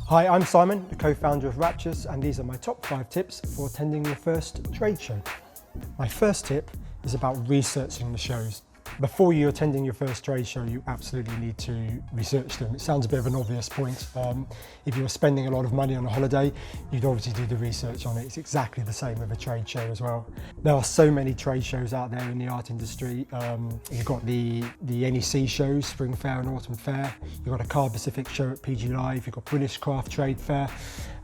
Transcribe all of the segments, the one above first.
Hi, I'm Simon, the co-founder of Raptures, and these are my top 5 tips for attending your first trade show. My first tip is about researching the shows. Before you're attending your first trade show, you absolutely need to research them. It sounds a bit of an obvious point. If you're spending a lot of money on a holiday, you'd obviously do the research on it. It's exactly the same with a trade show as well. There are so many trade shows out there in the art industry. You've got the NEC shows, Spring Fair and Autumn Fair. You've got a Car Pacific show at PG Live. You've got British Craft Trade Fair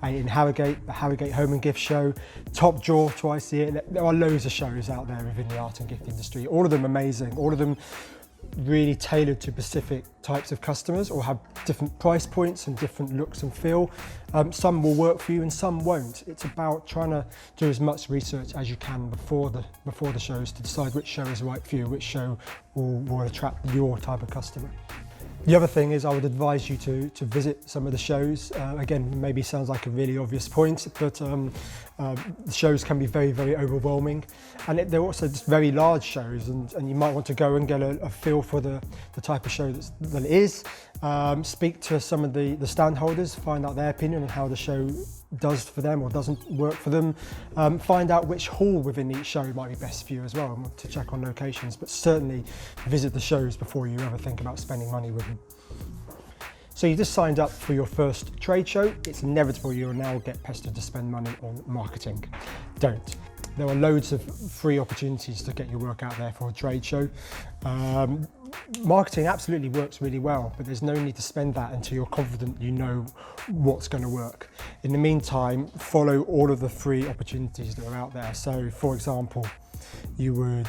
in Harrogate, the Harrogate Home and Gift Show, Top Draw twice a year. There are loads of shows out there within the art and gift industry. All of them amazing, all of them really tailored to specific types of customers or have different price points and different looks and feel. Some will work for you and some won't. It's about trying to do as much research as you can before the shows to decide which show is right for you, which show will attract your type of customer. The other thing is I would advise you to visit some of the shows. Again, maybe sounds like a really obvious point, but the shows can be very, very overwhelming. And they're also just very large shows, and you might want to go and get a feel for the type of show that it is. Speak to some of the stand holders, find out their opinion on how the show does for them or doesn't work for them. Find out which hall within each show might be best for you as well, to check on locations, but certainly visit the shows before you ever think about spending money with them. So you just signed up for your first trade show. It's inevitable you'll now get pestered to spend money on marketing. Don't. There are loads of free opportunities to get your work out there for a trade show. Marketing absolutely works really well, but there's no need to spend that until you're confident you know what's going to work. In the meantime, follow all of the free opportunities that are out there. So, for example, you would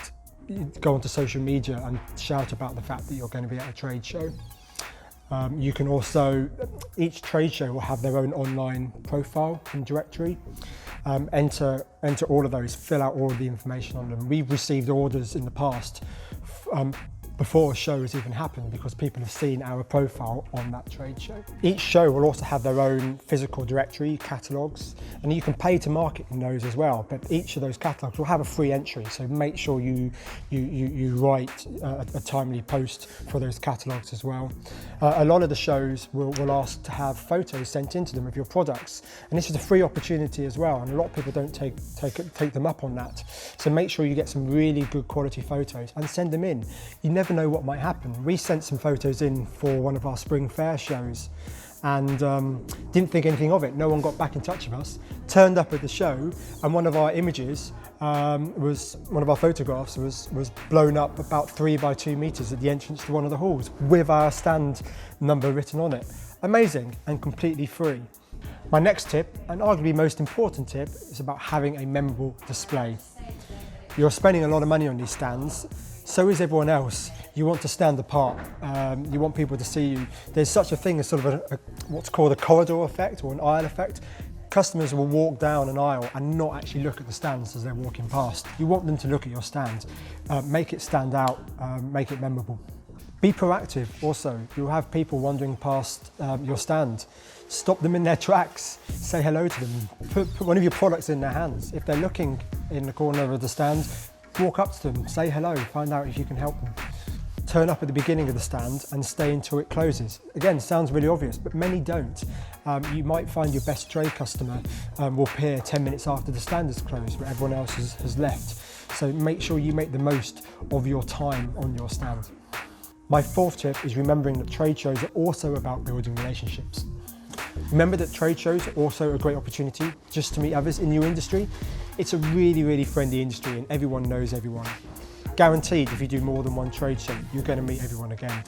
go onto social media and shout about the fact that you're going to be at a trade show. You can also, each trade show will have their own online profile and directory. Enter all of those, fill out all of the information on them. We've received orders in the past before a show has even happened because people have seen our profile on that trade show. Each show will also have their own physical directory, catalogues, and you can pay to market in those as well, but each of those catalogues will have a free entry, so make sure you write a timely post for those catalogues as well. A lot of the shows will ask to have photos sent into them of your products, and this is a free opportunity as well, and a lot of people don't take them up on that. So make sure you get some really good quality photos and send them in. You never know what might happen. We sent some photos in for one of our Spring Fair shows and didn't think anything of it. No one got back in touch with us. Turned up at the show and one of our images one of our photographs was blown up about 3 by 2 meters at the entrance to one of the halls with our stand number written on it. Amazing and completely free. My next tip, and arguably most important tip, is about having a memorable display. You're spending a lot of money on these stands, so is everyone else. You want to stand apart. You want people to see you. There's such a thing as sort of what's called a corridor effect or an aisle effect. Customers will walk down an aisle and not actually look at the stands as they're walking past. You want them to look at your stand. Make it stand out, make it memorable. Be proactive also. You'll have people wandering past your stand. Stop them in their tracks. Say hello to them. Put one of your products in their hands. If they're looking in the corner of the stand, walk up to them, say hello, find out if you can help them. Turn up at the beginning of the stand and stay until it closes. Again, sounds really obvious, but many don't. You might find your best trade customer will appear 10 minutes after the stand is closed, but everyone else has left. So make sure you make the most of your time on your stand. My fourth tip is remembering that trade shows are also about building relationships. Remember that trade shows are also a great opportunity just to meet others in your industry. It's a really, really friendly industry and everyone knows everyone. Guaranteed, if you do more than one trade show, you're going to meet everyone again.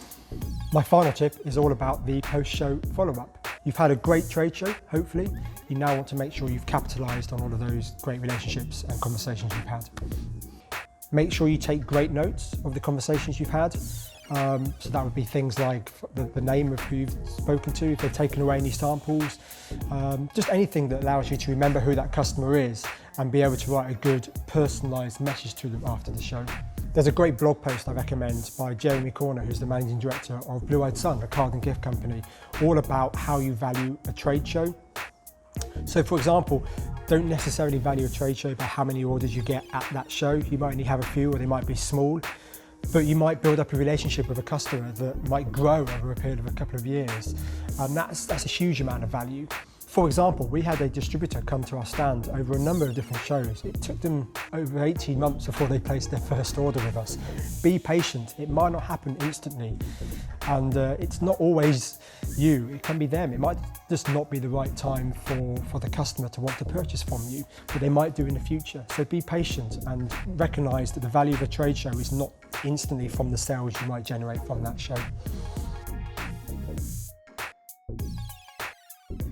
My final tip is all about the post-show follow-up. You've had a great trade show, hopefully. You now want to make sure you've capitalised on all of those great relationships and conversations you've had. Make sure you take great notes of the conversations you've had. So that would be things like the name of who you've spoken to, if they've taken away any samples, just anything that allows you to remember who that customer is and be able to write a good personalised message to them after the show. There's a great blog post I recommend by Jeremy Corner, who's the managing director of Blue Eyed Sun, a card and gift company, all about how you value a trade show. So for example, don't necessarily value a trade show by how many orders you get at that show. You might only have a few or they might be small. but you might build up a relationship with a customer that might grow over a period of a couple of years, and that's a huge amount of value. For example, we had a distributor come to our stand over a number of different shows. It took them over 18 months before they placed their first order with us. Be patient, it might not happen instantly, and it's not always you, it can be them. It might just not be the right time for the customer to want to purchase from you, but they might do in the future. So be patient and recognise that the value of a trade show is not instantly from the sales you might generate from that show.